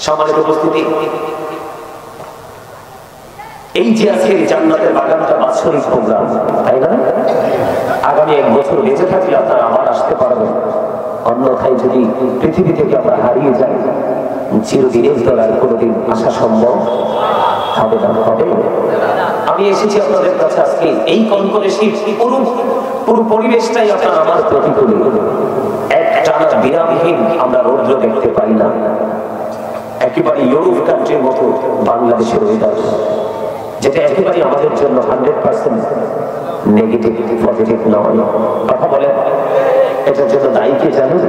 সম্মানিত উপস্থিতি, এই যে আজকের জান্নাতের বাগানটা বাৎসরিক প্রোগ্রাম, তাই না? আগামী 1 বছর বেঁচে থাকলে আপনারা আবার আসতে পারবেন। অন্যথায় যদি পৃথিবী থেকে আমরা হারিয়ে যাই, চিরদিনের দ্বারা কোনোদিন আসা সম্ভব হবে না। হবে আমি এসেছি আপনাদের কাছে আজকে এই কনকনে শীত, পুরো পরিবেশটাই আপনার আমার প্রতিকূলে। একটানা বিরামহীন আমরা রৌদ্র দেখতে পাই না। একেবারে ইউরোপ কান্ট্রির মতো বাংলাদেশের ওয়েদার, যেটা একেবারে আমাদের জন্য 100% নেগেটিভ, পজিটিভ নয়। কথা বলে এটার জন্য দায়ী কে জানেন?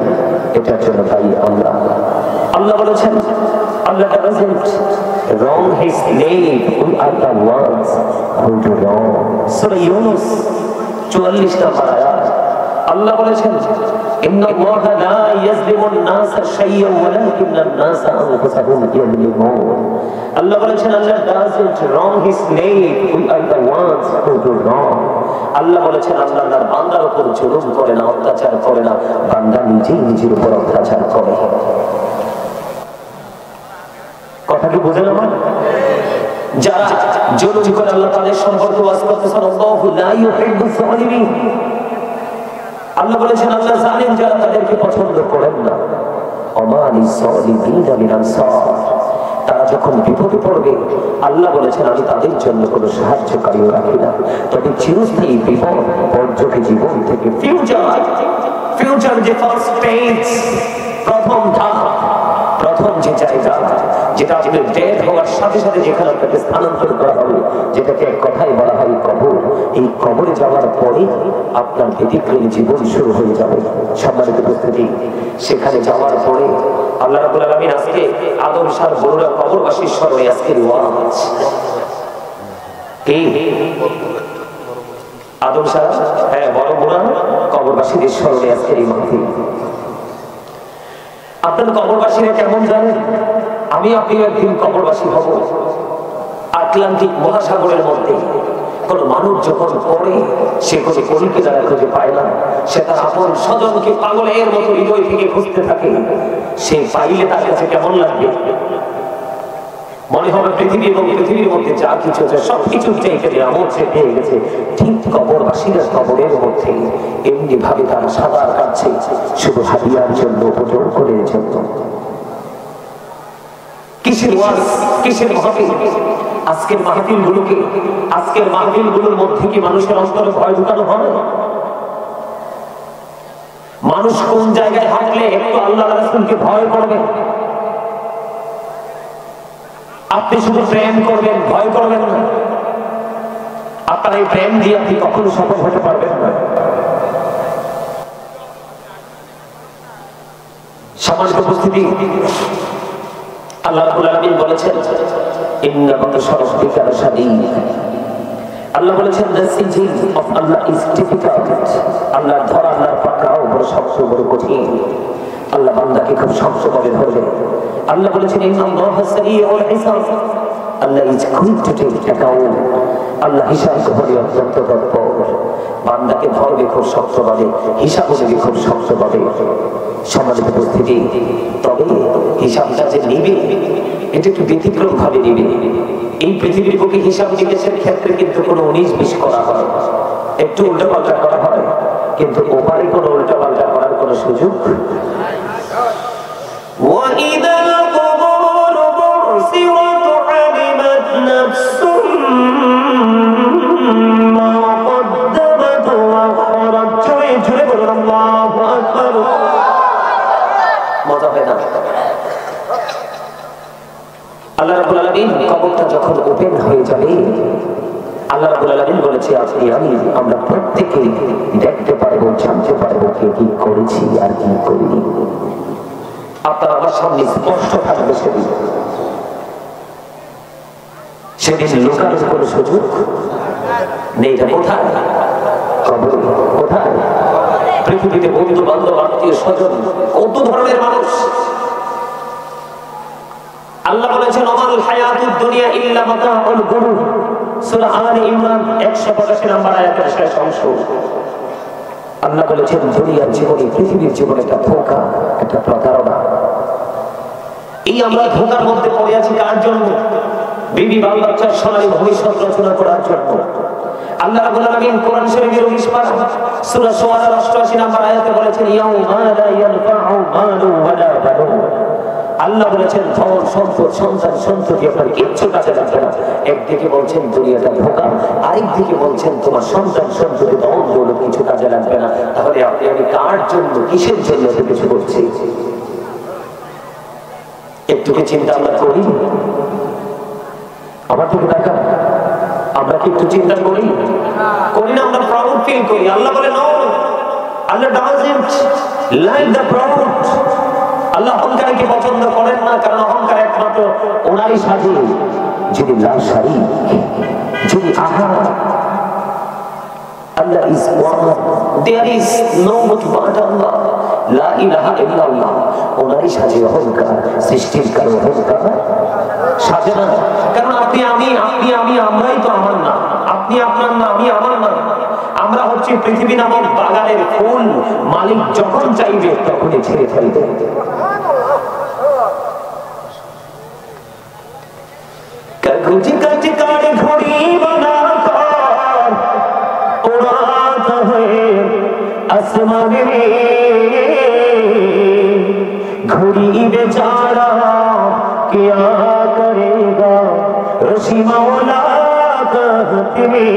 এটার জন্য দায়ী আমরা। আল্লাহ বলেছেন, আল্লাহ doesn't wrong his name, we are the ones who do wrong। সূরা ইউনূস 44 নম্বর আয়াত। আল্লাহ বলেছেন, ইন্নাল্লাহা লা ইয়াজলিমুন নাসা শাইয়্যান ওয়ালাকিন্নান নাসা আনফুসাহুম ইয়াজলিমুন। আল্লাহ বলেছেন, আল্লাহ doesn't wrong his name, we are the ones who do wrong। আল্লাহ বলেছেন, আল্লাহ তার বান্দার উপর জুলুম করে না, অত্যাচার করে না, বান্দা নিজেই নিজের উপর অত্যাচার করে। কথা কি বুঝেন আমার? যারা জুলুম করে আল্লাহ তাদের সম্পর্কে ওয়াজ করতেছেন, আল্লাহু লা ইউহিব্বুজ জালিমিন। আল্লাহ বলেছেন, আল্লাহ জানেন যারা তাদেরকে পছন্দ করেন না। ওমা লিজ-জালিমিনা মিন আনসার। তারা যখন বিপদে পড়বে, আল্লাহ বলেছেন, আমি তাদের জন্য কোনো সাহায্যকারীও রাখি না। তবে চিরস্থায়ী বিপদ বর্জকে জীবন থেকে ফিউচার যে ফার্স্ট স্টেজ, প্রথম ধাপ, প্রথম যে জায়গা, যেটা আপনি ডেথ হওয়ার সাথে সাথে যেখানে আপনাকে স্থানান্তর করা হবে, যেটাকে এক কথায় বলা হয় কবর। এই কবরে যাওয়ার পরে আপনার ব্যতিক্রমী জীবন শুরু হয়ে যাবে। সম্মানিত উপস্থিতি, সেখানে যাওয়ার পরে আল্লাহ রাব্বুল আলামিন আজকে আদম শাহ বড়ুরা কবরবাসীর স্মরণে আজকের ওয়াজ। আদম শাহ, হ্যাঁ, বড় বুড়া কবরবাসীদের স্মরণে আজকের এই মাহফিল। আপনার কবরবাসীরা কেমন জানেন? আমি আপনি একদিন কবরবাসী হব। আটলান্টিক মহাসাগরের মধ্যে কোন মানুষ যখন পড়ে, সে কোনো কলিকে যারা খুঁজে পায় না, সে তার আপন স্বজনকে পাগলের মতো হৃদয় থেকে খুঁজতে থাকে। সে পাইলে তার কাছে কেমন লাগবে? মনে হবে পৃথিবী এবং পৃথিবীর মধ্যে যা কিছু আছে সবকিছু পেয়ে গেছে। ঠিক কবরবাসীরা কবরের মধ্যে এমনি ভাবে তারা সাঁতার কাটছে শুধু হাদিয়ার জন্য, উপযোগ করে জন্য। কিসের ওয়াজ, কিসের মাহফিল? আজকের মাহফিলগুলোর মধ্যে কি মানুষের অন্তরে ভয় ঢুকানো হয়? মানুষ কোন জায়গায় হাঁটলে একটু আল্লাহ রাসূলকে ভয় করবে? আপনি শুধু প্রেম করবেন, ভয় করবেন না। আপনার এই প্রেম দিয়ে আপনি কখনো সফল হতে পারবেন না। সম্মানিত উপস্থিতি, আল্লাহ রাব্বুল আলামিন বলেছেন, ইন্না বাতশা রাব্বিকা লাশাদীদ। আল্লাহ বলেছেন, the siege of Allah is difficult। আল্লাহ ধরা, আল্লাহর পাকড়াও বড় শক্ত, বড় কঠিন। আল্লাহ বান্দাকে খুব শক্তভাবে ধরবেন। আল্লাহ বলেছেন, ইন্নাল্লাহা সারিউল হিসাব। আল্লাহ is quick to take account। আল্লাহ হিসাব গ্রহণে অত্যন্ত তৎপর। বান্দাকে ধরবে খুব শক্তভাবে, হিসাব নেবে খুব শক্তভাবে। সম্মানিত উপস্থিতি, তবে হিসাবটা যে নিবে, এটা একটু ব্যতিক্রম ভাবে নিবে। এই পৃথিবীর বুকে হিসাব নিকেশের ক্ষেত্রে কিন্তু কোনো 19-20 করা হয়, একটু উল্টাপাল্টা করা হয়, কিন্তু ওপারে কোনো উল্টাপাল্টা করার কোনো সুযোগ। وَإِذَا الْقُبُورُ بُعْثِرَتْ عَلِمَتْ نَفْسٌ مَا قَدَّمَتْ وَأَخَّرَتْ। জোরে বলুন আল্লাহু আকবার। মজা হয় না? আল্লাহ রাব্বুল আলামিন কবরটা যখন ওপেন হয়ে যাবে, আল্লাহ রাব্বুল আলামিন বলেছে, আপনি আমরা প্রত্যেকেই দেখতে পারবো, জানতে পারবো কে কি করেছি আর কি করিনি। আপনার আমার সামনে স্পষ্ট থাকবে। সেদিন লুকানোর কোনো সুযোগ নেই। কোথায়? কবরে। কোথায়? পৃথিবীতে বন্ধু বান্ধব, আত্মীয় স্বজন, কত ধরনের মানুষ। আল্লাহ বলেছেন, ওমাল হায়াতুদ দুনিয়া ইল্লা মাতাউল গুরুর। সূরা আলে ইমরান 185 নম্বর আয়াতের শেষ অংশ। আল্লাহ বলেছেন, দুনিয়ার জীবনে, পৃথিবীর জীবনে একটা ধোঁকা, একটা প্রতারণা। এই আমরা ধোঁকার মধ্যে পড়ে আছি কার জন্য? বিবি বাল বাচ্চার সোনালী ভবিষ্যৎ রচনা করার জন্য। আল্লাহ রাব্বুল আলামিন কোরআন শরীফের 19 পারা সূরা শুআরার 88 নম্বর আয়াতে বলেছেন ইয়াউমা লা ইয়ানফাউ মালু ওয়ালা বানুন। আল্লাহ বলেছেন ধন সম্পদ সন্তান সন্ততি আপনার কিচ্ছু কাজে লাগবে না। একদিকে বলছেন দুনিয়াটা ধোঁকা, আরেকদিকে বলছেন তোমার সন্তান সন্ততি ধন দৌলত কিছু কাজে লাগবে না। তাহলে আপনি আমি কার জন্য কিসের জন্য এত কিছু করছি? একটু কি চিন্তা আমরা করি? আমার দিকে দেখা, আমরা কি একটু চিন্তা করি? করি না? আমরা প্রাউড ফিল করি। আল্লাহ বলে no, Allah doesn't like the proud. আল্লাহ অহংকারকে পছন্দ করেন না, কারণ অহংকার একমাত্র ওনারই সাজে যিনি লাল শাড়ি, যিনি আহার। Allah is one. There is no but Allah. La ilaha illallah. ওনারই সাজে অহংকার, সৃষ্টির কারো অহংকার সাজে না। কারণ আপনি আমি আমরাই তো আমার না, আপনি আপনার না, আমি আমার না। আমরা হচ্ছে পৃথিবী নামক বাগানের ফুল, মালিক যখন চাইবে তখনই ছেড়ে ফেলবে। কাগজ কাটি কাটে ঘড়ি বানাকর উড়াতা হয়ে আসমানে ঘড়ি বেচারা क्या करेगा रशी मौला कहते हैं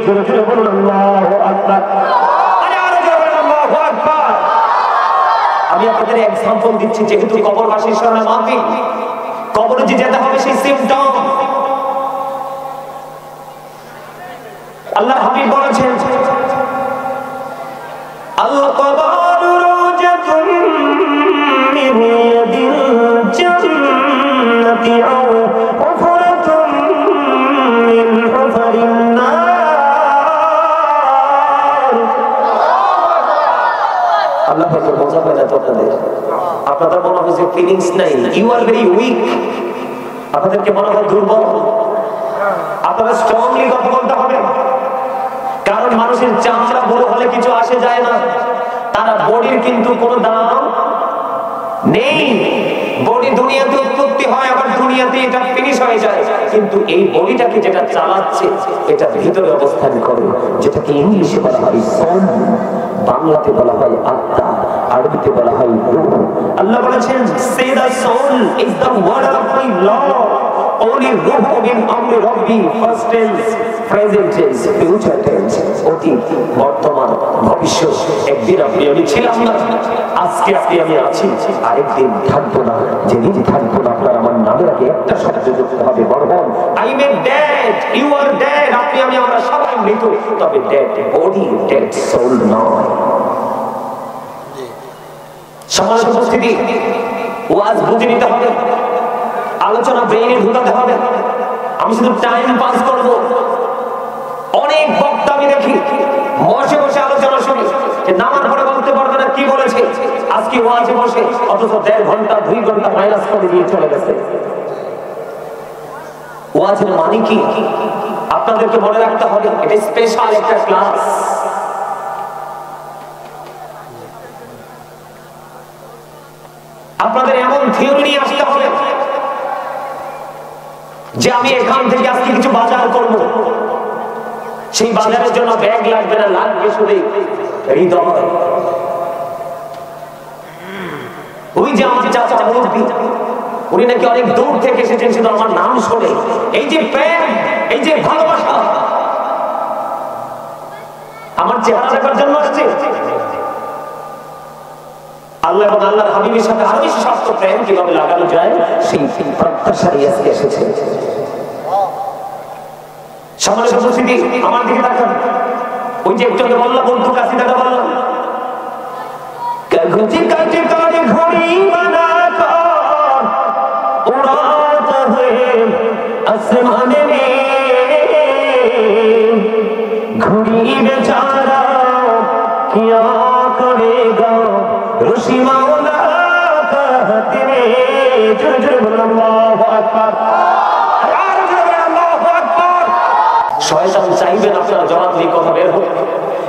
जोर जोर बोलो अल्लाहु अकबर। अरे आरो जोर बोलो अल्लाहु अकबर। আমি আপনাদের एग्जांपल দিচ্ছি, যেহেতু কবরবাসীর সামনে মাহফিল, কবরে যে যেতে হবে সেই সিম্পটম আল্লাহর হাবিব বলেছেন আল কবর রওজাতুন মিন রিয়াদিল জান্নাতি আও হুফরাতুন মিন হুফারিন নার। আল্লাহ পাক মজা পায় না তো আপনাদের মনে হয় যে ফিলিংস নাই, ইউ আর ভেরি উইক, আপনাদেরকে মনে হয় দুর্বল। আপনারা স্ট্রংলি কথা বলতে হবে, কারণ মানুষের চামড়া বড় হলে কিছু আসে যায় না, তারা বডির কিন্তু কোনো দাম নেই। বডি দুনিয়াতে উৎপত্তি হয়, আবার দুনিয়াতে এটা ফিনিশ হয়ে যায়, কিন্তু এই বডিটাকে যেটা চালাচ্ছে এটা ভিতরে অবস্থান করে, যেটাকে ইংলিশে বলা হয় সোল, বাংলাতে বলা হয় আত্মা, আরবিতে বলা হয় রূহ। আল্লাহ বলেছেন say the soul is the word of my Lord only ruhu min amri rabbi, first tense, present tense, future tense, অতীত বর্তমান ভবিষ্যৎ। একদিন আপনি আমি ছিলাম না, আজকে আপনি আমি আছি, আরেকদিন থাকবো না। যেদিন থাকবো না আপনার আমার নামের আগে একটা শব্দ যুক্ত হবে বর্বন। I am dead, you are dead. আপনি আমি আমরা সবাই মৃত, তবে ডেড বডি, ডেড সোল নয়। সমাজ উপস্থিতি ওয়াজ বুঝে নিতে হবে, আলোচনা ব্রেইনে ঢুকাতে হবে। আমি শুধু টাইম পাস করব। অনেক বক্তা আমি দেখি বসে বসে আলোচনা শুনি, যে নামার পরে বলতে পারবে না কি বলেছে, আজকে ওয়াজে বসে, অথচ 1.5 ঘন্টা 2 ঘন্টা মাইনাস করে দিয়ে চলে গেছে। ওয়াজের মানে কি আপনাদেরকে মনে রাখতে হবে, এটা স্পেশাল একটা ক্লাস। আপনাদের এমন থিওরি নিয়ে আসতে হবে যে আমি এখান থেকে আজকে কিছু বাজার করব, সেই বাজারের জন্য ব্যাগ লাগবে না, লাগবে শুধু হৃদয়। ওই যে আমার চাচা মুরব্বী, উনি নাকি অনেক দূর থেকে এসেছেন শুধু আমার নাম শুনে। এই যে প্রেম, এই যে ভালোবাসা আমার চেহারা দেখার জন্য আসছে। আল্লাহ এবং আল্লাহর হাবিবের সাথে আরো বেশি শক্ত প্রেম কিভাবে লাগানো যায় সেই প্রত্যাশায় আজকে এসেছে। সমাজের উপস্থিতি আমার দিকে তাকান। ওই যে একটু বললাম বন্ধু কাছে দাদা বললাম কাগজে কাটে কাটে ঘড়ি বানাকর উড়াতা হয়ে আসমানে ঘড়ি বেচারা কিয়া করেগা রশি মাওলা कहते हैं जोर जोर बोलो अल्लाहु আকবার। আর জোরে আল্লাহু আকবার। শয়তান চাইবেন আপনার জবাব দিয়ে কথা বের হোক,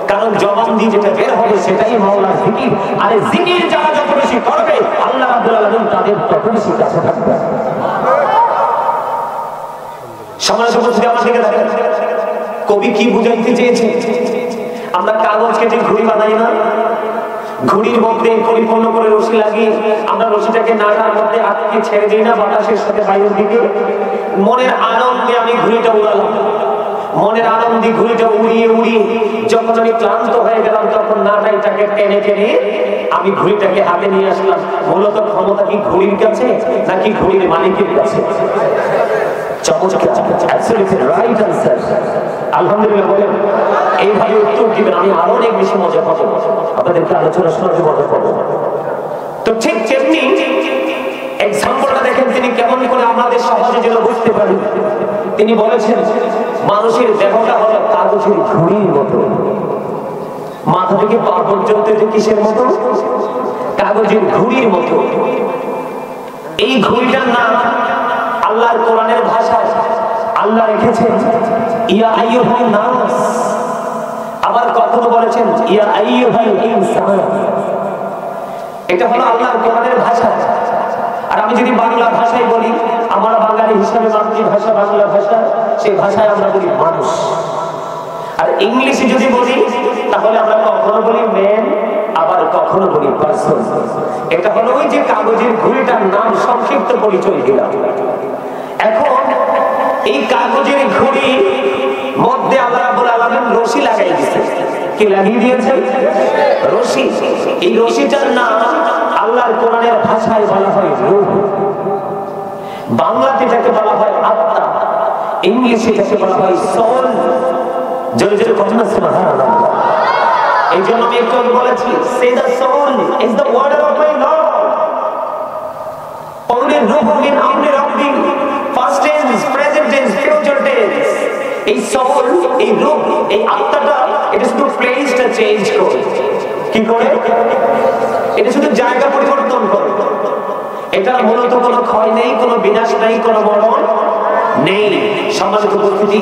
কারণ জবান দিয়ে যেটা বের হবে সেটাই মাওলার জিকির। আর জিকির যারা যত বেশি করবে আল্লাহ রাব্বুল আলামিন তাদের তত বেশি কাছে থাকবে। সম্মানিত উপস্থিতি, আমার দিকে দেখেন, কবি কি বুঝাইতে চেয়েছে? আমরা কাগজ কেটে ঘুড়ি বানাই না, ঘুড়ির মধ্যে পরিপূর্ণ করে রশি লাগিয়ে আমরা রশিটাকে নাড়ার মধ্যে আটকে ছেড়ে দিই না বাতাসের সাথে বাইরের দিকে। মনের আনন্দে আমি ঘুড়িটা উড়ালাম, মনের আনন্দে ঘুড়িটা উড়িয়ে উড়িয়ে যখন আমি ক্লান্ত হয়ে গেলাম তখন নাটাইটাকে টেনে টেনে আমি ঘুড়িটাকে হাতে নিয়ে আসলাম। মূলত ক্ষমতা কি ঘুড়ির কাছে নাকি ঘুড়ির মালিকের কাছে? আলহামদুলিল্লাহ বলেন, এইভাবে উত্তর দিবেন, আমি আরো অনেক বেশি মজা পাবো, আপনাদেরকে আলোচনা শোনাতে মজা পাবো। তো ঠিক তেমনি এক্সাম্পলটা দেখেন তিনি কেমন করে আমাদের সমাজে যেন বুঝতে পারি। তিনি বলেছেন মানুষের দেহটা হলো কাগজের ঘুড়ির মতো, মাথা থেকে পা পর্যন্ত কিসের মতো? কাগজের ঘুড়ির মতো। এই ঘুড়িটার নাম আল্লাহর কোরআনের ভাষায় আল্লাহ রেখেছেন ইয়া আইয়ুহান নাস, আবার কখনো বলেছেন ইয়া আইয়ুহাল ইনসান। এটা হলো আল্লাহর কোরআনের ভাষা। আর আমি যদি বাংলা ভাষায় বলি, আমার বাঙালি হিসাবে মাতৃভাষা বাংলা ভাষা, সেই ভাষায় আমরা বলি মানুষ। আর ইংলিশে যদি বলি তাহলে আমরা কখনো বলি ম্যান, আবার কখনো বলি পারসন। এটা হলো ওই যে কাগজের ঘুড়িটার নাম সংক্ষিপ্ত পরিচয় দিলাম। এখন এই কাগজের ঘুড়ি মধ্যে আল্লাহ রাব্বুল আলামিন রশি লাগাই দিয়েছে। কি লাগিয়ে দিয়েছে? রশি। এই রশিটার নাম আল্লাহর কোরআনের ভাষায় বলা হয় রূহ, বাংলাতে যাকে বলা হয় আত্মা, ইংলিশে যাকে বলা হয় সোল। জোরে জোরে কথা সুবহানাল্লাহ। এই জন্য আমি একটু আগে বলেছি say the soul is the word of my Lord. only রূহ মিন আমরি রাব্বি, past tense, present tense, future tense। এই সোল, এই রূহ, এই আত্মাটা এটা শুধু প্লেসটা চেঞ্জ করে। কি করে? এটা শুধু জায়গা পরিবর্তন করে। এটা মূলত কোনো ক্ষয় নেই, কোনো বিনাশ নেই, কোনো মরণ নেই। সম্মানিত উপস্থিতি,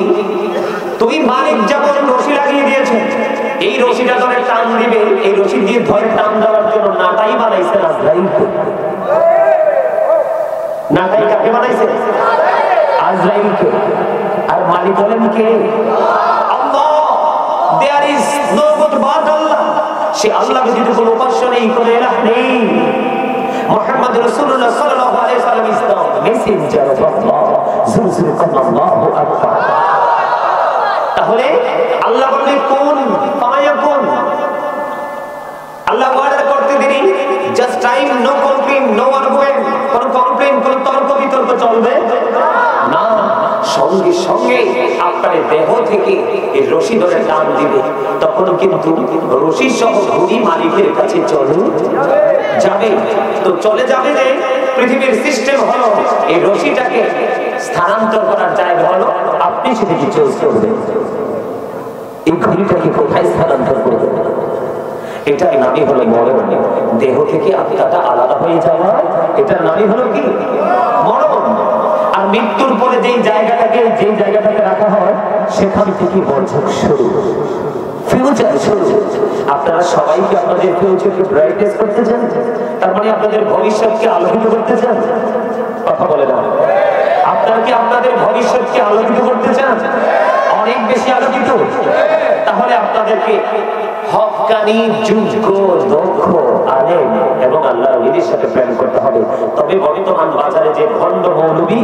তুই মালিক যেমন রশি লাগিয়ে দিয়েছে, এই রশিটা ধরে টান দিবে, এই রশি দিয়ে ধরে টান দেওয়ার জন্য নাটাই বানাইছেন আজরাইলকে। নাটাই কাকে বানাইছে? আজরাইলকে। আর মালিক বলেন কে? আল্লাহ। There is no god but Allah. সে আল্লাহ ব্যতীত কোনো উপাস্য নেই, কোনো ইলাহ নেই। মুহাম্মদ রাসূলুল্লাহ সাল্লাল্লাহু আলাইহি ওয়াসাল্লাম ইজ দ্য মেসেঞ্জার অফ আল্লাহ। আল্লাহু আকবার। তাহলে আল্লাহ বলে কোন ফায়াকুন, আল্লাহ ওয়ার্ডার করতে দেরি, just time, no complain, no argument, কোন কমপ্লেইন, কোন তর্ক বিতর্ক চলবে না। সঙ্গে সঙ্গে আপনার দেহ থেকে এই রশি ধরে টান দিবে, তখন কিন্তু রশি সহ ঘুড়ি মালিকের কাছে চলে যাবে। তো চলে যাবে যে পৃথিবীর সিস্টেম হলো এই রশিটাকে স্থানান্তর করার জায়গা হলো আপনি সেটাকে চুজ করবেন। এই ঘুড়িটাকে কোথায় স্থানান্তর করবেন? এটার নামই হলো মরণ। দেহ থেকে আত্মাটা আলাদা হয়ে যাওয়া, এটার নামই হলো কি? মরণ। আর মৃত্যুর পরে যেই জায়গাটাকে রাখা হয় সেখান থেকে বর্জক শুরু, ফিউচার শুরু। আপনারা সবাই কি আপনাদের ফিউচারকে ব্রাইটনেস করতে চান? তার মানে আপনাদের ভবিষ্যৎকে আলোকিত করতে চান? কথা বলে না। আপনারা কি আপনাদের ভবিষ্যৎকে আলোকিত করতে চান? অনেক বেশি আলোকিত? তাহলে আপনাদেরকে হক্কানি, যোগ্য, দক্ষ, আলেম এবং আল্লাহর ওলিদের সাথে প্রেম করতে হবে। তবে বর্তমান বাজারে যে ভণ্ড মৌলবী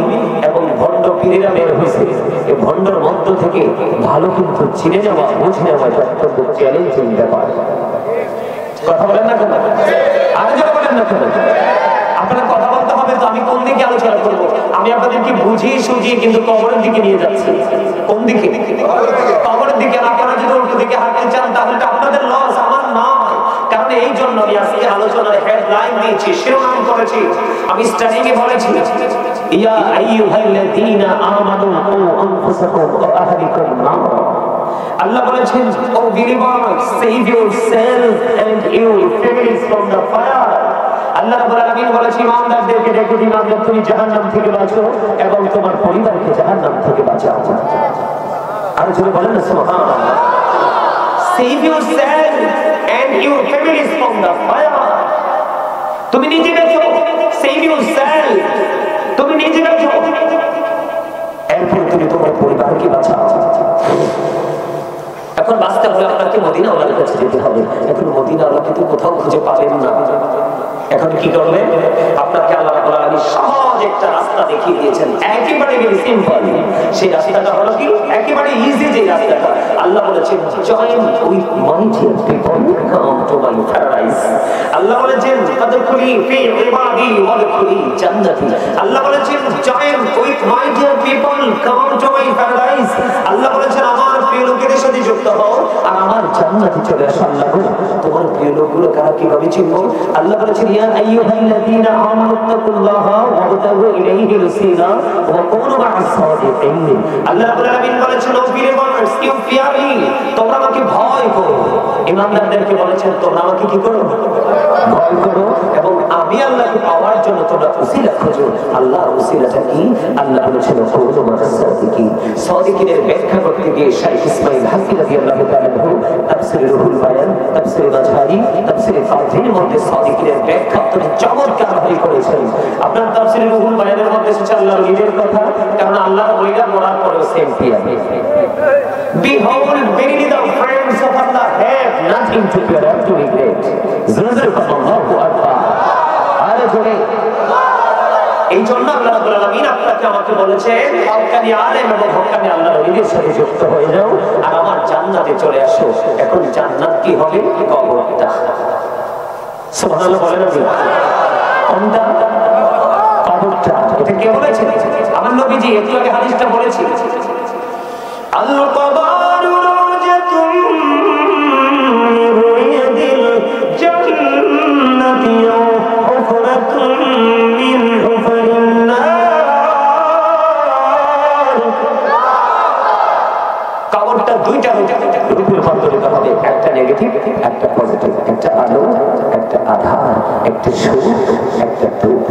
এবং ভণ্ড পীরেরা বের হয়েছে, এই ভণ্ডর মধ্য থেকে ভালো কিন্তু চিনে নেওয়া, বুঝে নেওয়া এটা অত্যন্ত চ্যালেঞ্জিং ব্যাপার। কথা বলেন না কেন? আরে যারা বলেন না কেন? আপনারা কথা বলতে হবে তো আমি কোন দিকে আলোচনা করব? আমি আপনাদেরকে বুঝিয়ে সুঝিয়ে কিন্তু কবরের দিকে নিয়ে যাচ্ছি। কোন দিকে? কবরের দিকে। আপনারা যদি উল্টো দিকে হাঁটতে চান তাহলে আপনাদের লস, আমার নয়। কারণ এই জন্য আমি আজকে আলোচনার হেডলাইন দিয়েছি, শিরোনাম করেছি, আমি স্টার্টিং এ বলেছি ইয়া আইয়ুহাল্লাযীনা আমানু কু আনফুসাকুম ওয়া আহলিকুম নার। আল্লাহ বলেছেন, O believers, save yourself and your families from the fire. আল্লাহ রাব্বুল আলামিন বলেছেন, ইমানদারদেরকে ডেকে দিন, তুমি জাহান্নাম থেকে বাঁচো এবং তোমার পরিবারকে জাহান্নাম থেকে বাঁচাও। আর যদি বলেন না সুবহানাল্লাহ, save yourself and your families from the fire. তুমি নিজে বেঁচো, save yourself, তুমি নিজে বেঁচো, এরপর তুমি তোমার পরিবারকে বাঁচাও। এখন বাঁচতে হলে আপনাকে মদিনাওয়ালার কাছে যেতে হবে। এখন মদিনাওয়ালাকে তো কোথাও খুঁজে পাবেন না। এখন কি করবেন? আপনাকে আল্লাহ রাব্বুল আলামিন সহজ একটা রাস্তা দেখিয়ে দিয়েছেন, একেবারে ভেরি সিম্পল। সেই রাস্তাটা হলো কি? একেবারে ইজি যে রাস্তাটা। আল্লাহ বলেছেন join with my dear people, come to my paradise. আল্লাহ বলেছেন ফাদখুলি ফি ইবাদি ওয়াদখুলি জান্নাতি। আল্লাহ বলেছেন join with my dear people, come to my paradise. আল্লাহ বলেছেন আমার প্রিয় লোকেদের সাথে যুক্ত হও আর আমার জান্নাতে চলে আসো। আল্লাহ তোমার প্রিয় লোকগুলো কারা কিভাবে চিনবো? আল্লাহ বলেছেন ইয়া আইয়ুহাল্লাযীনা আমানু তাকুল্লাহা ওয়াবতাগু ইলাইহি ওয়াসিলা ওয়া কুনু মা'আস সাদিকিন। আল্লাহ রাব্বুল আলামিন বলেছেন O believers you fear me, তোমরা আমাকে ভয় করো। ইমানদারদেরকে বলেছেন তোমরা আমাকে কি করো? ভয় করো, এবং আমি আল্লাহকে পাওয়ার জন্য তোমরা ওসিলা খোঁজো। আল্লাহর ওসিলাটা কি? আল্লাহ বলেছেন কুনু মা'আস সাদিকিন। সাদিকিনের ব্যাখ্যা করতে গিয়ে শাইখ ইসমাঈল হাক্কি রাদিয়াল্লাহু তাআলা তাফসীরে রুহুল বায়ান, তাফসীরে মাঝহারি, তাফসীরে ফাতিহির মধ্যে সাদিকিনের ব্যাখ্যা অত্যন্ত চমৎকার ভাবে করেছেন। আপনার তাফসীরে রুহুল বায়ানের মধ্যে এসেছে আল্লাহর ওলিদের কথা, কারণ আল্লাহর ওলিরা মরার পরেও same fear. Behold, verily the friends of Allah have nothing to fear or to regret. Allahu Akbar. আরে জোরে। এই জন্য আল্লাহ রাব্বুল আলামিন আপনাকে আমাকে বলেছেন হক্কানি আলেম এবং হক্কানি আল্লাহর ওলিদের সাথে যুক্ত হয়ে যাও আর আমার জান্নাতে চলে আসো। এখন জান্নাত কি হবে? কবরটা। সুবহানাল্লাহ বলেন না? কোনটা? কবরটা। এটা কে বলেছেন? আমার নবীজি একটু আগে হাদিসটা বলেছি। আল কবরু রাজাতুম মিন রিয়াদিল জান্নাতি ওয়া হুফরাতুম মিন হুফরিন নার। কবরটা দুইটা রূপে রূপান্তরিত হবে, একটা নেগেটিভ একটা পজিটিভ, একটা আলো একটা আধার, একটা সুখ একটা দুঃখ।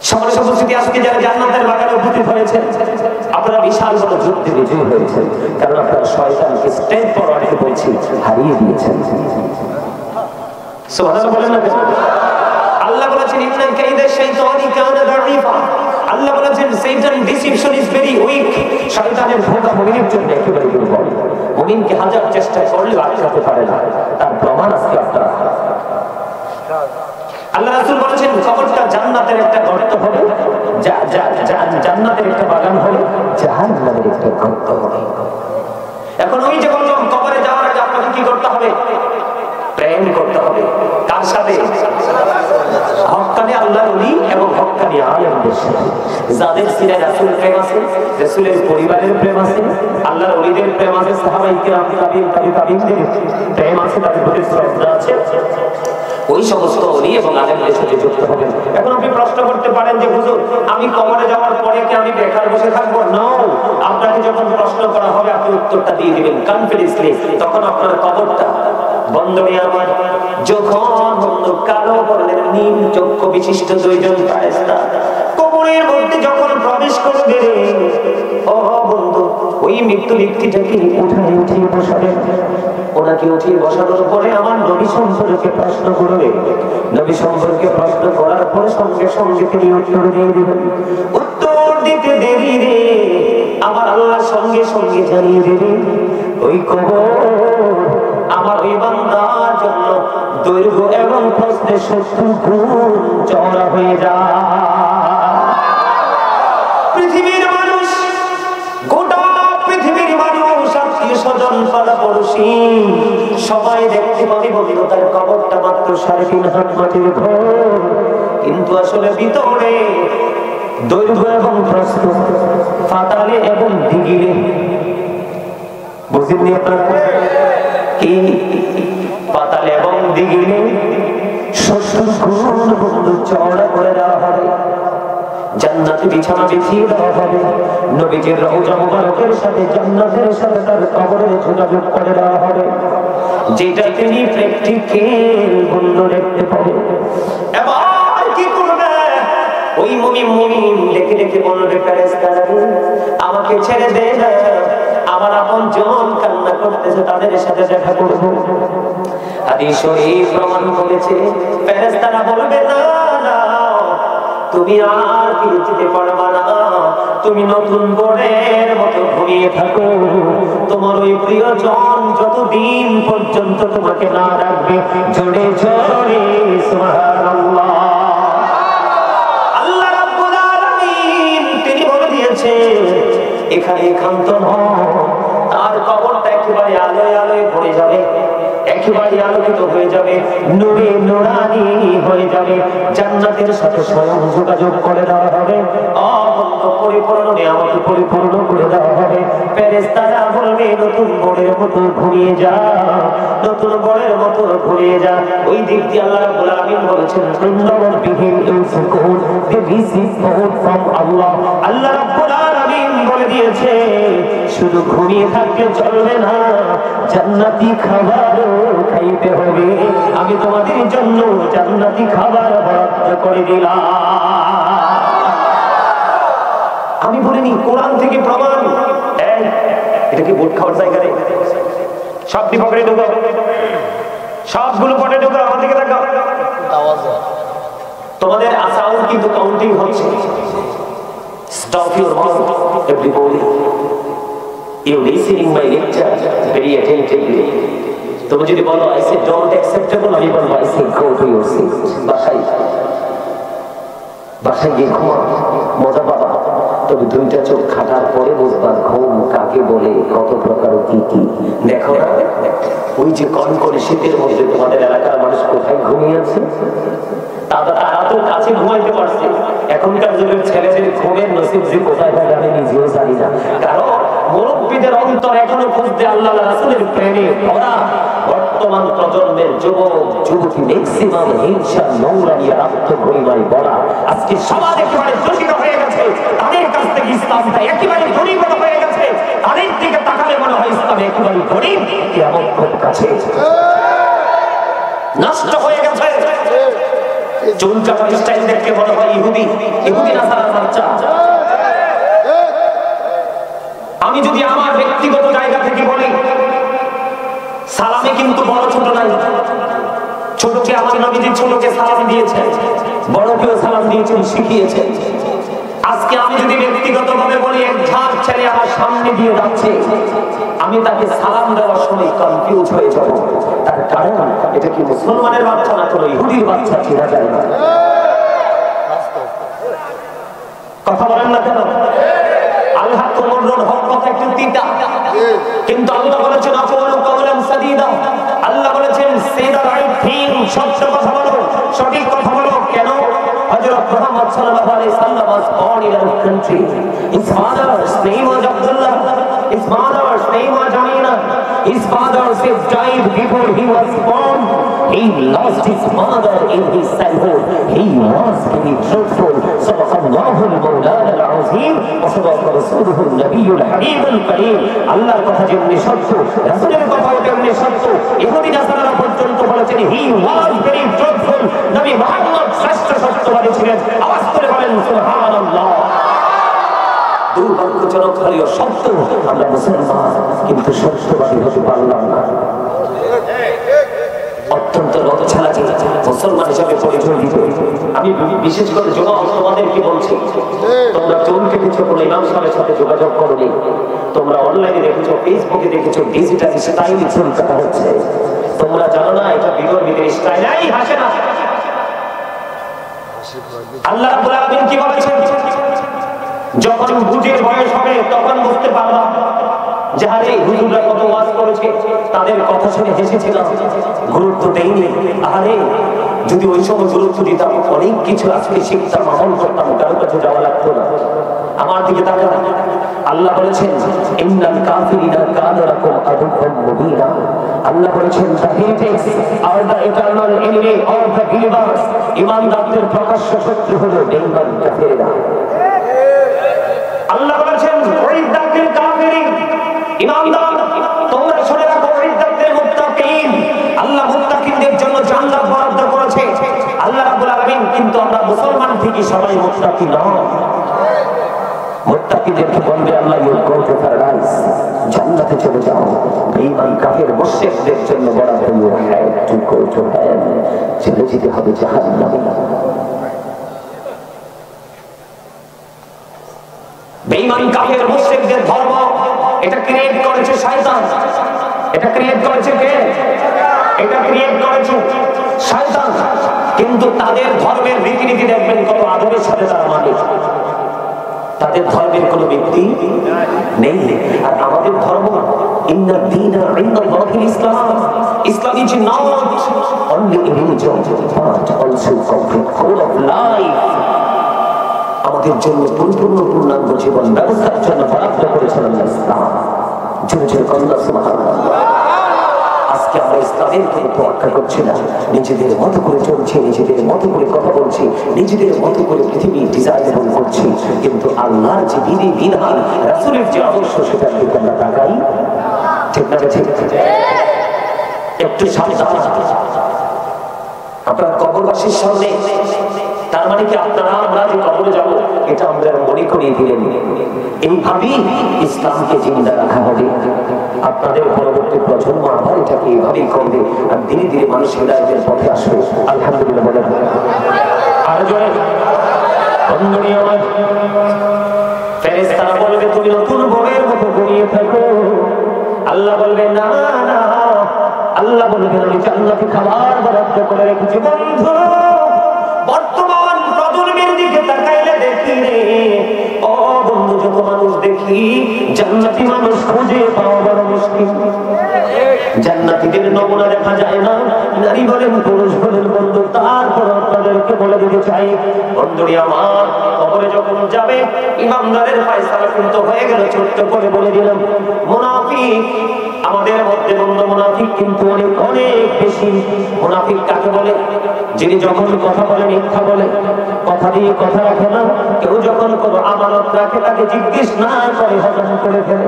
সমাজ উপস্থিতি আজকে যারা জান্নাতের বাগানে উপস্থিত হয়েছেন আপনারা বিশাল বড় যুদ্ধে বিজয়ী হয়েছেন, কারণ আপনারা শয়তানকে স্টেপ ফরওয়ার্ডে বলছি হারিয়ে দিয়েছেন। সুবহানাল্লাহ বলেন না? আল্লাহ বলেছেন ইন্না কাইদা শাইতানি কানা দাঈফা। আল্লাহ বলেছেন শয়তান ডিসিপশন ইজ ভেরি উইক। শয়তানের ধোঁকা মুমিনের জন্য একেবারে দুর্বল। মুমিনকে হাজার চেষ্টা করলেও আটকাতে পারে না, তার প্রমাণ আজকে আপনারা। আল্লাহ রাসূল বলেছেন কবরটা জান্নাতের একটা গর্ত হবে, জান্নাতের একটা বাগান হবে, জাহান্নামের একটা গর্ত হবে। এখন ওই যে বললাম কবরে যাওয়ার আগে আপনাকে কি করতে হবে? প্রেম করতে হবে। কার সাথে? হক্কানি আল্লাহর ওলি এবং হক্কানি আলেমদের সাথে। যাদের সিরায় রাসূলের প্রেম আছে, রাসূলের পরিবারের প্রেম আছে, আল্লাহর ওলিদের প্রেম আছে, সাহাবায়ে কিরাম তাবিঈনদের প্রেম আছে, তাদের প্রতি শ্রদ্ধা আছে, ওই সমস্ত ওলি এবং আলেমদের সাথে যুক্ত হবেন। এখন আপনি প্রশ্ন করতে পারেন যে হুজুর আমি কবরে যাওয়ার পরে কি আমি বেকার বসে থাকবো? না, আপনাকে যখন প্রশ্ন করা হবে আপনি উত্তরটা দিয়ে দিবেন কনফিডেন্সলি। তখন আপনার কবরটা বন্ধনে আমার যখন বন্ধ কালো বর্ণের নীল চক্ষু বিশিষ্ট দুইজন ফেরেশতা কবরের মধ্যে যখন প্রবেশ করবে, ও বন্ধু ওই মৃত্যু ব্যক্তিটাকে উঠিয়ে বসাবেন। ওনাকে উঠিয়ে বসানোর পরে আমার নবী সম্পর্কে প্রশ্ন করবে। নবী সম্পর্কে প্রশ্ন করার পরে সঙ্গে সঙ্গে তিনি উত্তর দিয়ে দিবেন। উত্তর দিতে দেরি রে আমার আল্লাহ সঙ্গে সঙ্গে জানিয়ে দেবেন ওই কবর আমার ওই বান্দার জন্য দৈর্ঘ্য এবং প্রস্থে 70 গুণ চওড়া হয়ে যায়। পৃথিবীর মানুষ, গোটা পৃথিবীর মানুষ, আত্মীয় স্বজন পাড়াপড়শি সবাই দেখতে পাবে বন্ধু তার কবরটা মাত্র 3.5 হাত মাটির ঘর, কিন্তু আসলে ভিতরে দৈর্ঘ্য এবং প্রস্থ পাতালে এবং দিগিরে। বুঝেননি আপনারা? কি পাতালে এবং দিগিরে 70 গুণ বন্ধু চওড়া করে দেওয়া হবে। জান্নাতে বিছানা বিছিয়ে দেওয়া হবে। নবীজির রওজা মুবারকের সাথে জান্নাতের সাথে তার কবরের যোগাযোগ করে দেওয়া হবে, যেটা তিনি প্র্যাকটিক্যাল বন্ধু দেখতে পাবে। এবার কি করবে? ওই মুমিন দেখে দেখে বলবে ফেরেশতারা আমাকে ছেড়ে দে না, আমার আপন জন কান্না করতেছে, তাদের সাথে দেখা করব। হাদিস শরীফ প্রমাণ করেছে, ফেরেশতারা বলবে না না, তুমি আর ফিরতে পারবা না, তুমি নতুন বোনের মতো ঘুমিয়ে থাকো। তোমার ওই প্রিয়জন যতদিন পর্যন্ত তোমাকে না রাখবে, জোরে জোরে সুবহানাল্লাহ। আল্লাহ রাব্বুল আলামিন তিনি বলে দিয়েছে, এখানে একান্ত নয়, তার কবরটা একেবারে আলোয় আলোয় ভরে যাবে, একেবারে আলোকিত হয়ে যাবে, নূরে নূরানি হয়ে যাবে। জান্নাতের সাথে স্বয়ং যোগাযোগ করে দেওয়া হবে, অনন্ত পরিপূর্ণ নিয়ামতে পরিপূর্ণ করে দেওয়া হবে। ফেরেশতারা বলবে, নতুন বরের মতো ঘুমিয়ে যা, নতুন বরের মতো ঘুমিয়ে যা। ওই দিক দিয়ে আল্লাহ রাব্বুল আলামিন বলেছেন, আল্লাহ রাব্বুল আলামিন বলে দিয়েছে, শুধু ঘুমিয়ে থাকলে চলবে না, জান্নাতি খাবারও খাইতে হবে। আমি তোমাদের জন্য জান্নাতি খাবার বরাদ্দ করে দিলাম। আমি বলিনি, কোরআন থেকে প্রমাণ। এটা কি বোট খাওয়ার জায়গা নেই? সব পকেটে ঢোকাও, সবগুলো পকেটে ঢোকাও, আমার দিকে দেখাও। তোমাদের সাউন্ড কিন্তু কাউন্টিং হচ্ছে। Stop your mouth, everybody. You listening my lecture very attentively. তুমি যদি বলো I say don't acceptable, আমি বলবো I say go to your seat. বাসায় গিয়ে ঘুমা, মজা পাবা। তবে দুইটা চোখ খাটার পরে বুঝবা ঘুম কাকে বলে, কত প্রকার কি কি। দেখো না, ওই যে কনকনে শীতের মধ্যে তোমাদের এলাকার মানুষ কোথায় ঘুমিয়ে আছে, তারা তো কাছে ঘুমাইতে পারছে। এখনকার যুগের ছেলেদের ঘুমের নসিব যে কোথায় থাকে আমি নিজেও জানি না। কারণ মুরব্বীদের অন্তর এখনো খুঁজতে আল্লাহ রাসূলের প্রেমে ভরা। বর্তমান প্রজন্মের যুবক যুবতী ম্যাক্সিমাম হিংসা নোংরামি আর আত্মগরিমায় ভরা। আজকে সমাজ একেবারে দূষিত হয়ে গেছে, তাদের কাছ থেকে ইসলামটা একেবারে দূরীভূত হয়ে গেছে। তাদের দিকে তাকালে মনে হয় ইসলাম একেবারে গরিব, কিয়ামত খুব কাছে, নষ্ট হয়ে গেছে। চুল কাটার স্টাইল দেখতে মনে হয় ইহুদি, ইহুদি নাসারার বাচ্চা। আমি যদি আমার ব্যক্তিগত জায়গা থেকে বলি, সালামে কিন্তু বড় ছোট নাই। ছোটকে আমার নবীজি ছোটকে সালাম দিয়েছেন, বড়কেও সালাম দিয়েছেন, শিখিয়েছেন। আজকে আমি যদি ব্যক্তিগতভাবে বলি, এক ঝাঁক ছেলে আমার সামনে দিয়ে যাচ্ছে, আমি তাকে সালাম দেওয়ার সময় কনফিউজ হয়ে যাব। তার কারণ এটা কি মুসলমানের বাচ্চা না কোনো ইহুদির বাচ্চা চেনা যায় না। কথা বলেন না কেন? আল্লাহ তোমার হক কথা একটু তিতা, কিন্তু আল্লাহ বলেছেন আফওয়ালু কাওলান সাদীদা। আল্লাহ বলেছেন সে দা রাইট থিং, সত্য কথা বলো, সঠিক কথা বলো। কেন? হযরত মুহাম্মদ সাল্লাল্লাহু আলাইহি সাল্লাম was born in our country. His father's name was Abdullah. His mother's name was Amina. His father died before he was born. He lost his mother in his childhood. He was very truthful. Sadaqallahu al-Mawlana al-Azim wa sadaqa rasuluhu an-Nabiyyu al-Habib al-Karim. আল্লাহর কথা যেমনি সত্য, রাসূলের কথাও তেমনি সত্য। ইহুদি নাসারারা পর্যন্ত বলেছেন he was very truthful. নবী মুহাম্মদ শ্রেষ্ঠ সত্যবাদী ছিলেন। আওয়াজ করে বলেন সুবহানাল্লাহ। দুর্ভাগ্যজনক হলেও সত্য, আমরা মুসলমান কিন্তু সত্যবাদী হতে পারলাম না। অত্যন্ত লজ্জা লাগে মুসলমান হিসাবে পরিচয় দিতে। আমি বিশেষ করে যুবক তোমাদেরকে বলছি, তোমরা চুল কেটেছো, কোনো ইমাম সাহেবের সাথে যোগাযোগ করোনি, তোমরা অনলাইনে দেখেছো, ফেসবুকে দেখেছো, ডিজিটাল স্টাইলে চুল কাটা হচ্ছে। তোমরা জানো না এটা বিতর্কিত স্টাইল। এই হাসে না। আল্লাহ রাব্বুল আলামিন কি বলেছেন? যখন বুঝের বয়স হবে তখন বুঝতে পারবা যে আরে হুজুররা কত ওয়াজ করেছে, তাদের কথা শুনে হেসেছিলাম, গুরুত্ব দেইনি। আরে যদি ওই সময় গুরুত্ব দিতাম, অনেক কিছু আজকে শিখতাম, আমল করতাম, কারো কাছে যাওয়া লাগতো না। আমার দিকে তাকান, আল্লাহ বলেছেন ইন্নাল কাফিরিনা কানু লাকুম আদুওয়ান মুবিনা। আল্লাহ বলেছেন the heretics are the eternal enemy of the believers. ঈমানদারদের প্রকাশ্য শত্রু হলো বেঈমান কাফেররা। আল্লাহ বলেছেন ওয়াইদাতিল কাফিরিন, ঈমানদার তোমরা শুনে রাখো, ওয়াইদাতিল মুত্তাকিন, আল্লাহ মুত্তাকিনদের জন্য জান্নাত বরাদ্দ করেছে আল্লাহ রাব্বুল আলামিন। কিন্তু আমরা মুসলমান থেকে সবাই মুত্তাকি নয়। মুত্তাকিদেরকে বলবে Allah you go to paradise, জান্নাতে চলে যাও। বেঈমান কাফের মুশরিকদের জন্য বরাদ্দ you have to go to hell, চলে যেতে হবে জাহান্নামে। বেঈমান কাফের মুশরিকদের ধর্ম এটা ক্রিয়েট করেছে শয়তান। এটা ক্রিয়েট করেছে কে? এটা ক্রিয়েট করেছে শয়তান। কিন্তু তাদের ধর্মের রীতিনীতি দেখবেন কত আদরের সাথে তারা মানে। তাদের ধর্মের কোনো ব্যক্তি নেই। আর আমাদের ধর্ম ইন্না দীনা ইনদাল্লাহিল ইসলাম। Islam is not only a religion but also complete goal of life. আমাদের জন্য পরিপূর্ণ পূর্ণাঙ্গ জীবন ব্যবস্থার জন্য বরাদ্দ করেছেন ইসলাম। জোরে জোরে কন্যা সুবহানাল্লাহ। আজকে আমরা ইসলামের কোনো তোয়াক্কা করছি না, নিজেদের মতো করে চলছি, নিজেদের মতো করে কথা বলছি, নিজেদের মতো করে পৃথিবী ডিজাইন করছি। কিন্তু আল্লাহর যে বিধি বিধান, রাসূলের যে আদর্শ, সেটার দিকে আমরা তাকাই। ঠিক না? ঠিক। একটু সাবধান আপনার কবরবাসীর সামনে। তার মানে কি আপনারা আমরা যে কবরে যাব এটা আমরা মনে করিয়ে দিলেন। এইভাবেই ইসলামকে জিন্দা রাখা হবে। আপনাদের পরবর্তী প্রজন্ম আবার এটাকে এইভাবেই করবে, আর ধীরে ধীরে মানুষ হিদায়াতের পথে আসবে। আলহামদুলিল্লাহ বলেন। আর জোরে বন্ধুরা আমার, ফেরেশতারা বলবে তুমি নতুন বউয়ের মতো ঘুমিয়ে থাকো। আল্লাহ বলবে না না, আল্লাহ বলবে আমি জান্নাতে খাবার বরাদ্দ করে রেখেছি। বন্ধু, বর্তমান প্রজন্মের দিকে তাকাইলে দেখি রে ও বন্ধু, যত মানুষ দেখি জান্নাতি মানুষ খুঁজে পাওয়া বড় মুশকিল। জান্নাতীদের নমুনা দেখা যায় না, নারী বলেন পুরুষ বলেন। বন্ধু, তারপর আপনাদেরকে বলে দিতে চাই, বন্ধুরি আমার, কবরে যখন যাবে ইমানদারের ফয়সালা কিন্তু হয়ে গেল। ছোট্ট করে বলে দিলাম, মুনাফিক আমাদের মধ্যে বন্ধু, মুনাফিক কিন্তু অনেক অনেক বেশি। মুনাফিক কাকে বলে? যিনি যখন কথা বলে মিথ্যা বলে, কথা দিয়ে কথা রাখে না। কেউ যখন কোনো আমানত রাখে তাকে জিজ্ঞেস না করে হজম করে ফেলে।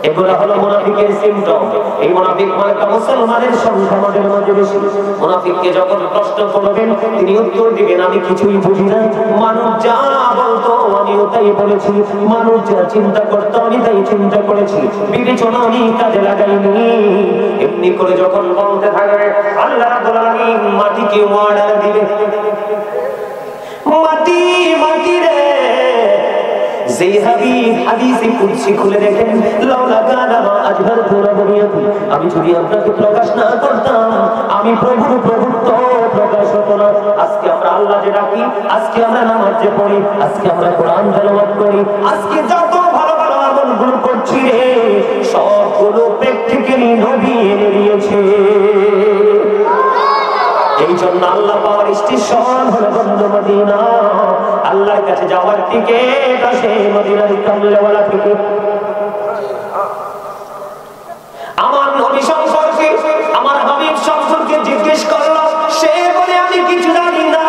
এগুলো হলো মুনাফিকের সিম্পটম। এই মুনাফিক মার্কা মুসলমানের সংখ্যা আমাদের মাঝে বেশি। মুনাফিককে যখন প্রশ্ন করবেন তিনি উত্তর দিবেন আমি কিছুই বুঝি না। মানুষ যা বলতো আমিও তাই বলেছি, মানুষ যা চিন্তা করতো আমি তাই চিন্তা করেছি, বিবেচনা আমি কাজে লাগাইনি। এমনি করে যখন বলতে থাকবে আল্লাহ রাব্বুল আলামিন মাটিকে ওয়ার্ডার দিবে, মাটি মাটি রে। যেই হাবিব হাদিসে কুদসি খুলে দেখেন, লাউলা কানা মা আজহারতু রাব্বিয়াতি, আমি যদি আপনাকে প্রকাশ না করতাম আমি প্রভুর প্রভুত্ব প্রকাশ হতো না। আজকে আমরা আল্লাহ যে ডাকি, আজকে আমরা নামাজ যে পড়ি, আজকে আমরা কোরআন তেলাওয়াত করি, আজকে যত ভালো ভালো আমলগুলো করছি রে, সবগুলো প্র্যাকটিক্যালি নবী এনে দিয়েছে। এই জন্য আল্লাহ পাওয়ার স্টেশন হলো বন্ধু মদিনা। আল্লাহর কাছে যাওয়ার টিকেট আসে মদিনার কামলেওয়ালা থেকে। আমার নবী সম্পর্কে, আমার হাবিব সম্পর্কে জিজ্ঞেস করলো, সে বলে আমি কিছু জানি না।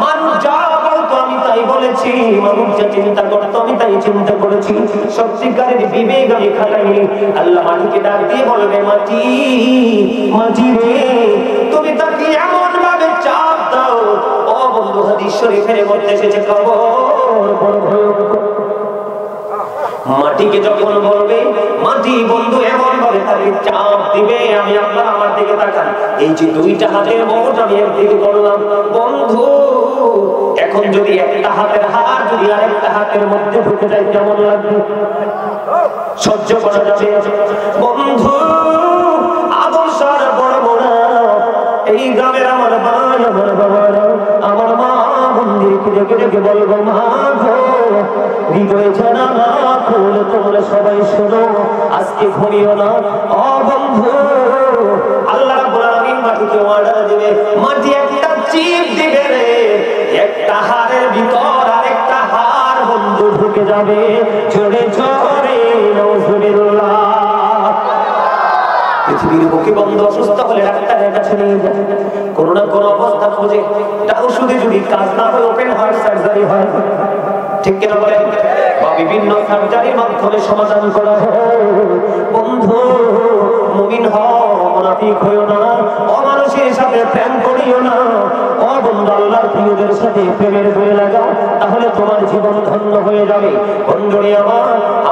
মানুষ যা বলতো আমি তাই বলেছি, মানুষ যা চিন্তা করতো আমি তাই চিন্তা করেছি, সত্যিকারের বিবেক আমি খাটাইনি। আল্লাহ মাটিকে ডাক দিয়ে বলবে, মাটি মাটি রে, তুমি তাকে এমন ভাবে চাপ দাও। ও বন্ধু, হাদিস শরীফের মধ্যে এসেছে কবর বড় ভয়ঙ্কর। মাটিকে যখন বলবে, মাটি বন্ধু এমন ভাবে তাকে চাপ দিবে। আমি আপনার আমার দিকে তাকান, এই যে দুইটা হাতের মোট আমি একদিকে করলাম বন্ধু, এখন যদি একটা হাতের হাত যদি আরেকটা হাতের মধ্যে ঢুকে যায় কেমন লাগবে? সহ্য করা যাবে বন্ধু? আদর্শ আর বড় বড় এই গ্রামের আমার ভাই, আমার বাবারা, আমার মা মন্দিরকে ডেকে ডেকে বলবো, মা গো হৃদয়ে জানা না খুলে তোমরা সবাই শোনো, আজকে ঘুমিও না। ও বন্ধু, আল্লাহ রাব্বুল আলামিন মাটিকে অর্ডার দিবে, মাটি একটা চিপ দিবে রে, একটা হাড়ের ভিতর আরেকটা হাড় বন্ধু ঢুকে যাবে। জোরে জোরে নাউজুবিল্লাহ। পৃথিবীর বুকে বন্ধ অসুস্থ হলে ডাক্তারের কাছে নিয়ে যায়, কোনো না কোনো অবস্থা খুঁজে। ওষুধে যদি কাজ না হয় ওপেন হার্ট সার্জারি হয়, ঠিক কিনা বলেন? বা বিভিন্ন সার্জারির মাধ্যমে সমাধান করা হয়। বন্ধু, মুমিন হও, মুনাফিক হইও না, অমানুষের সাথে প্রেম করিও না। ও বন্ধু, আল্লাহর প্রিয়দের সাথে প্রেমের বয়ে লাগাও, তাহলে তোমার জীবন ধন্য হয়ে যাবে। বন্ধুরে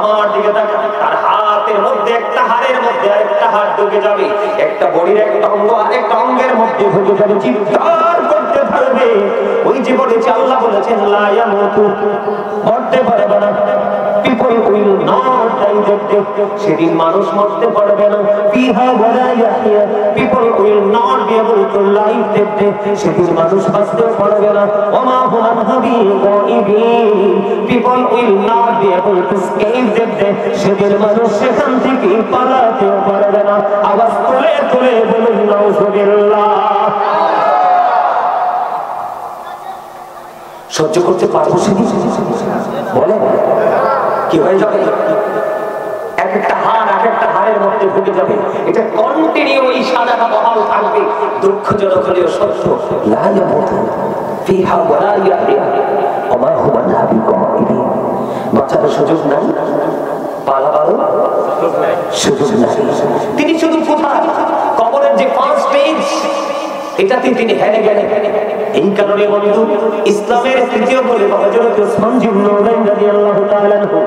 আমার দিকে তাকান, তার হাতের মধ্যে একটা হাড়ের মধ্যে আরেকটা হাড় ঢুকে যাবে, একটা বডির একটা অঙ্গ আরেকটা অঙ্গের মধ্যে ঢুকে যাবে, চিৎকার করতে থাকবে। ওই যে বলেছে আল্লাহ বলেছেন লা ইয়ামুতু, মরতে পারবে না। People will not die that day. সেদিন মানুষ মরতে পারবে না। ফিহা ওয়ালা ইয়াহইয়া, people will not be able to live that day. সেদিন মানুষ বাঁচতে পারবে না। ওমা হুম বিগাইবিন, people will not be able to escape that day. সেদিন মানুষ সেখান থেকে পালাতেও পারবে না। আওয়াজ তুলে তুলে বলুন নাউজুবিল্লাহ। সহ্য করতে পারবো সেদিন? বলে কি হয়ে যাবে? একটা হাড় এক একটা হাড়ের মধ্যে ঢুকে যাবে, এটা কন্টিনিউ এই সাদাটা বহাল থাকবে। দুঃখজনক হলেও সত্য, লা ইয়ামুতু ফিহা ওয়ালা ইয়াহইয়া ওমা হুম বিগাইবিন। বাঁচার সুযোগ নাই, পালাবারও সুযোগ নাই। তিনি শুধু কোথায় কবরের যে ফার্স্ট পেজ, এটাতে তিনি হেরে গেলেন। এই কারণে বন্ধু, ইসলামের তৃতীয় বলে হযরত ওসমান ইবনে নুরাইন রাদিয়াল্লাহু তাআলা আনহু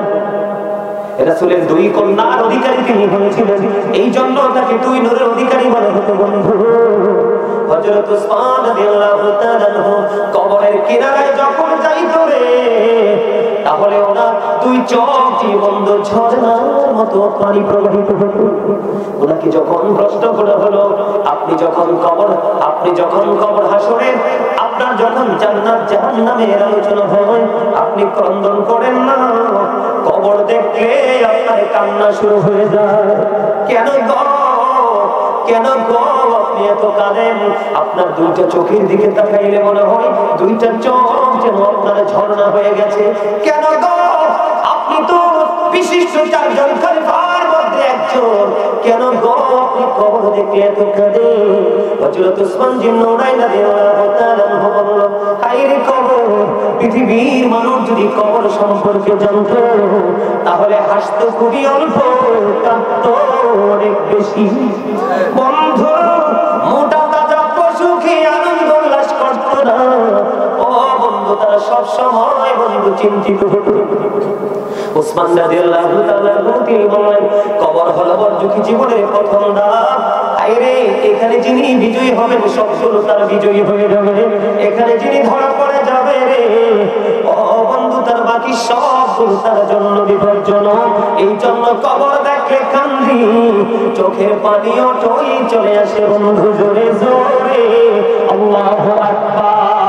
রাসূলের দুই কন্যার অধিকারী তিনি হয়েছিলেন। এই জন্য তাকে দুই নূরের অধিকারী বলা হতো। বন্ধু, হযরত ওসমান রাদিয়াল্লাহু তাআলা আনহু কবরের কিনারায় যখন যাইতো রে, তাহলে ওনার দুই চোখ দিয়ে বন্ধু ঝর্ণার মতো পানি প্রবাহিত হতো। ওনাকে যখন প্রশ্ন করা হলো, আপনি যখন কবর হাসরে আপনার যখন জান্নাত জাহান্নামের আলোচনা হয়, আপনি ক্রন্দন করেন না, কবর দেখলে আপনার কান্না শুরু হয়ে যায়। কেন গো আপনি এত কাঁদেন? আপনার দুইটা চোখের দিকে তাকাইলে মনে হয় দুইটা চোখ যেন আপনার ঝর্ণা হয়ে গেছে। কেন গো? আপনি তো বিশিষ্ট চারজন খলিফার মধ্যে একজন, কেন গো আপনি কবর দেখলে এত কাঁদেন? হযরত ওসমান ইবনে নুরাইন রাদিয়াল্লাহু তাআলা আনহু বলল, হায়রে কবর, পৃথিবীর মানুষ যদি কবর সম্পর্কে জানতো তাহলে হাসতো খুবই অল্প, কাঁদতো অনেক বেশি। বন্ধু, মোটা তাজা পশু খেয়ে আনন্দ উল্লাস করতো না। ও বন্ধু, তারা সব সময় বন্ধু চিন্তিত হতো। ওসমান রাদিয়াল্লাহু তাআলা তিনি বললেন, কবর হলো বড়জুকি জীবনের প্রথম ধাপ। আরে এখানে যিনি বিজয়ী হবেন সবগুলো তার বিজয়ী হয়ে যাবে, এখানে যিনি ধরা পড়ে যাবে রে, ও বন্ধু, তার বাকি সবগুলো তার জন্য বিপজ্জনক। এই জন্য কবর দেখে কান্দি, চোখের পানিও টই চলে আসে বন্ধু, জোরে জোরে আল্লাহু আকবার।